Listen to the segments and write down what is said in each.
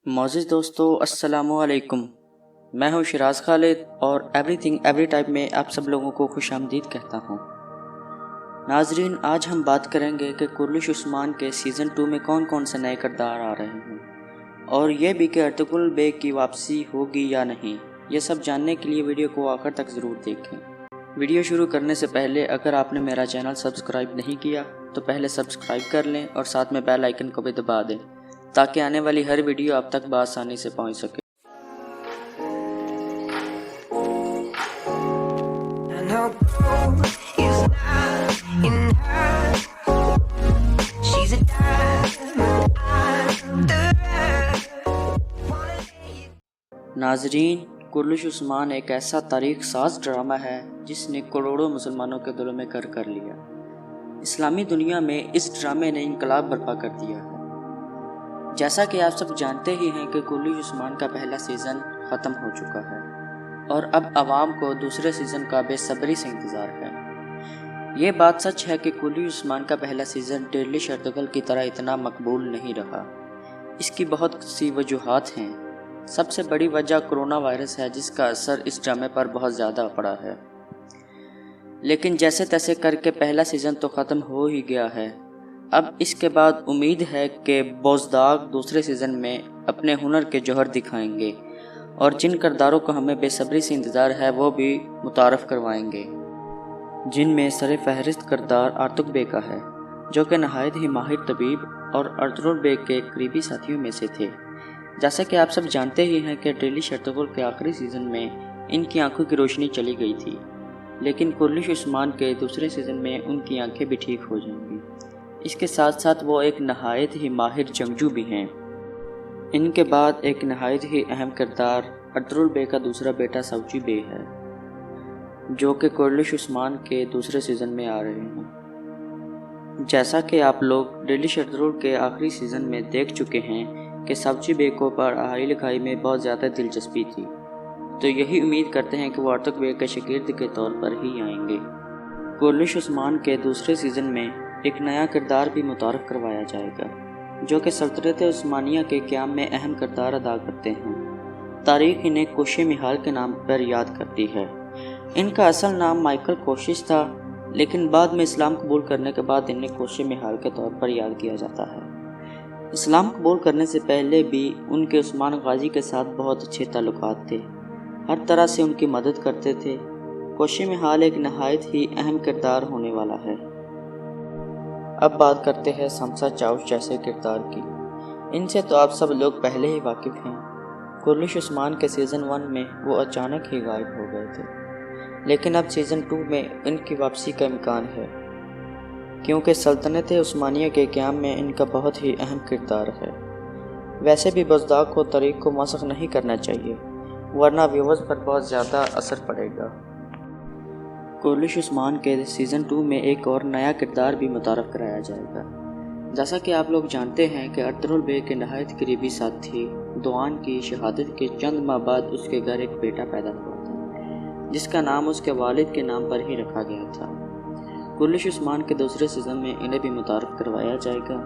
معزز دوستو السلام علیکم، میں ہوں شراز خالد اور ایوری تھنگ ایوری ٹائپ میں آپ سب لوگوں کو خوش آمدید کہتا ہوں۔ ناظرین، آج ہم بات کریں گے کہ کرلش عثمان کے سیزن 2 میں کون کون سے نئے کردار آ رہے ہیں، اور یہ بھی کہ ارطغرل بیگ کی واپسی ہوگی یا نہیں۔ یہ سب جاننے کے لیے ویڈیو کو آخر تک ضرور دیکھیں۔ ویڈیو شروع کرنے سے پہلے اگر آپ نے میرا چینل سبسکرائب نہیں کیا تو پہلے سبسکرائب کر لیں اور ساتھ میں بیل آئیکن کو بھی دبا دیں تاکہ آنے والی ہر ویڈیو آپ تک بآسانی سے پہنچ سکے۔ ناظرین، کرلش عثمان ایک ایسا تاریخ ساز ڈرامہ ہے جس نے کروڑوں مسلمانوں کے دلوں میں گھر کر لیا۔ اسلامی دنیا میں اس ڈرامے نے انقلاب برپا کر دیا ہے۔ جیسا کہ آپ سب جانتے ہی ہیں کہ کرلش عثمان کا پہلا سیزن ختم ہو چکا ہے اور اب عوام کو دوسرے سیزن کا بے صبری سے انتظار ہے۔ یہ بات سچ ہے کہ کرلش عثمان کا پہلا سیزن ڈیڈلی ارطغرل کی طرح اتنا مقبول نہیں رہا۔ اس کی بہت سی وجوہات ہیں۔ سب سے بڑی وجہ کرونا وائرس ہے جس کا اثر اس ڈرامے پر بہت زیادہ پڑا ہے، لیکن جیسے تیسے کر کے پہلا سیزن تو ختم ہو ہی گیا ہے۔ اب اس کے بعد امید ہے کہ بوزداغ دوسرے سیزن میں اپنے ہنر کے جوہر دکھائیں گے اور جن کرداروں کو ہمیں بے صبری سے انتظار ہے وہ بھی متعارف کروائیں گے، جن میں سر فہرست کردار ارطغرل بیگ کا ہے، جو کہ نہایت ہی ماہر طبیب اور ارطغرل بیگ کے قریبی ساتھیوں میں سے تھے۔ جیسا کہ آپ سب جانتے ہی ہیں کہ ڈیڈلی ارطغرل کے آخری سیزن میں ان کی آنکھوں کی روشنی چلی گئی تھی، لیکن کرلش عثمان کے دوسرے سیزن میں ان کی آنکھیں بھی ٹھیک ہو جائیں گی۔ اس کے ساتھ ساتھ وہ ایک نہایت ہی ماہر جنگجو بھی ہیں۔ ان کے بعد ایک نہایت ہی اہم کردار ارطغرل بیگ کا دوسرا بیٹا ساوچی بیگ ہے، جو کہ کرلش عثمان کے دوسرے سیزن میں آ رہے ہیں۔ جیسا کہ آپ لوگ ڈیڈلی ارطغرل کے آخری سیزن میں دیکھ چکے ہیں کہ ساوچی بیگ کو پڑھائی لکھائی میں بہت زیادہ دلچسپی تھی، تو یہی امید کرتے ہیں کہ وہ ارطغرل بیگ کے شاگرد کے طور پر ہی آئیں گے۔ کرلش عثمان کے دوسرے سیزن میں ایک نیا کردار بھی متعارف کروایا جائے گا، جو کہ سلطنت عثمانیہ کے قیام میں اہم کردار ادا کرتے ہیں۔ تاریخ انہیں کوشے مہال کے نام پر یاد کرتی ہے۔ ان کا اصل نام مائیکل کوشش تھا، لیکن بعد میں اسلام قبول کرنے کے بعد انہیں کوشے مہال کے طور پر یاد کیا جاتا ہے۔ اسلام قبول کرنے سے پہلے بھی ان کے عثمان غازی کے ساتھ بہت اچھے تعلقات تھے، ہر طرح سے ان کی مدد کرتے تھے۔ کوشے مہال ایک نہایت ہی اہم کردار ہونے والا ہے۔ اب بات کرتے ہیں سمسا چاؤش جیسے کردار کی۔ ان سے تو آپ سب لوگ پہلے ہی واقف ہیں۔ کرلش عثمان کے سیزن 1 میں وہ اچانک ہی غائب ہو گئے تھے، لیکن اب سیزن 2 میں ان کی واپسی کا امکان ہے، کیونکہ سلطنت عثمانیہ کے قیام میں ان کا بہت ہی اہم کردار ہے۔ ویسے بھی بوزداغ کو تاریخ کو مسخ نہیں کرنا چاہیے، ورنہ ویورز پر بہت زیادہ اثر پڑے گا۔ کرلش عثمان کے سیزن 2 میں ایک اور نیا کردار بھی متعارف کرایا جائے گا۔ جیسا کہ آپ لوگ جانتے ہیں کہ ارطغرل بیگ کے نہایت قریبی ساتھی دوان کی شہادت کے چند ماہ بعد اس کے گھر ایک بیٹا پیدا ہوا تھا، جس کا نام اس کے والد کے نام پر ہی رکھا گیا تھا۔ کرلش عثمان کے دوسرے سیزن میں انہیں بھی متعارف کروایا جائے گا۔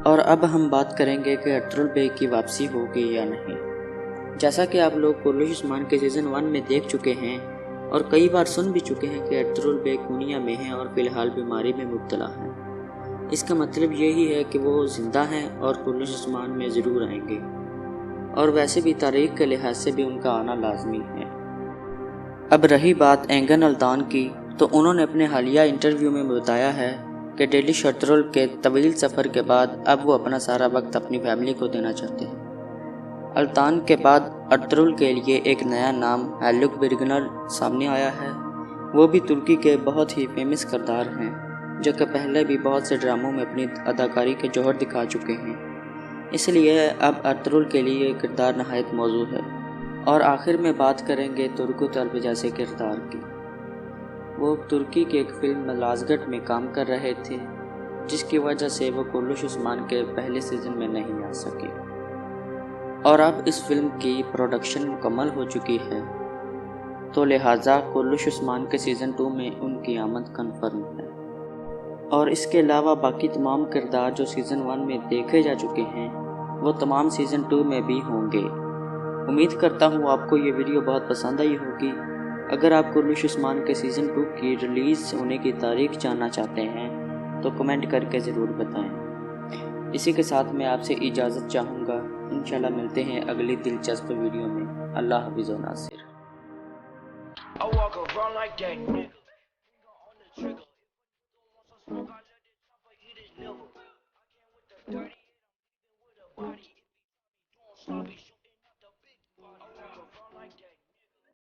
اور اب ہم بات کریں گے کہ ارطغرل بیگ کی واپسی ہوگی یا نہیں۔ جیسا کہ آپ لوگ کرلش عثمان کے سیزن 1 میں دیکھ چکے ہیں اور کئی بار سن بھی چکے ہیں کہ ارطغرل بیگ کونیا میں ہیں اور فی الحال بیماری میں مبتلا ہیں۔ اس کا مطلب یہی ہے کہ وہ زندہ ہیں اور کرلش عثمان میں ضرور آئیں گے، اور ویسے بھی تاریخ کے لحاظ سے بھی ان کا آنا لازمی ہے۔ اب رہی بات اینگن الدان کی، تو انہوں نے اپنے حالیہ انٹرویو میں بتایا ہے کہ ڈیڈلی ارطغرل کے طویل سفر کے بعد اب وہ اپنا سارا وقت اپنی فیملی کو دینا چاہتے ہیں۔ الطان کے بعد ارطغرل کے لیے ایک نیا نام ہیلوک برگنر سامنے آیا ہے۔ وہ بھی ترکی کے بہت ہی فیمس کردار ہیں، جو کہ پہلے بھی بہت سے ڈراموں میں اپنی اداکاری کے جوہر دکھا چکے ہیں، اس لیے اب ارطغرل کے لیے یہ کردار نہایت موزوں ہے۔ اور آخر میں بات کریں گے ترکوت الب جیسے کردار کی۔ وہ ترکی کی ایک فلم ملازگٹ میں کام کر رہے تھے، جس کی وجہ سے وہ کرلش عثمان کے پہلے سیزن میں نہیں آ سکے، اور اب اس فلم کی پروڈکشن مکمل ہو چکی ہے، تو لہٰذا کرلش عثمان کے سیزن 2 میں ان کی آمد کنفرم ہے۔ اور اس کے علاوہ باقی تمام کردار جو سیزن 1 میں دیکھے جا چکے ہیں وہ تمام سیزن 2 میں بھی ہوں گے۔ امید کرتا ہوں آپ کو یہ ویڈیو بہت پسند آئی ہوگی۔ اگر آپ قرنش عثمان کے سیزن 2 کی ریلیز ہونے کی تاریخ جاننا چاہتے ہیں تو کمنٹ کر کے ضرور بتائیں۔ اسی کے ساتھ میں آپ سے اجازت چاہوں گا۔ انشاءاللہ ملتے ہیں اگلی دلچسپ ویڈیو میں۔ اللہ حافظ و ناصر۔ I walk around like that nigga. Finger on the trigger.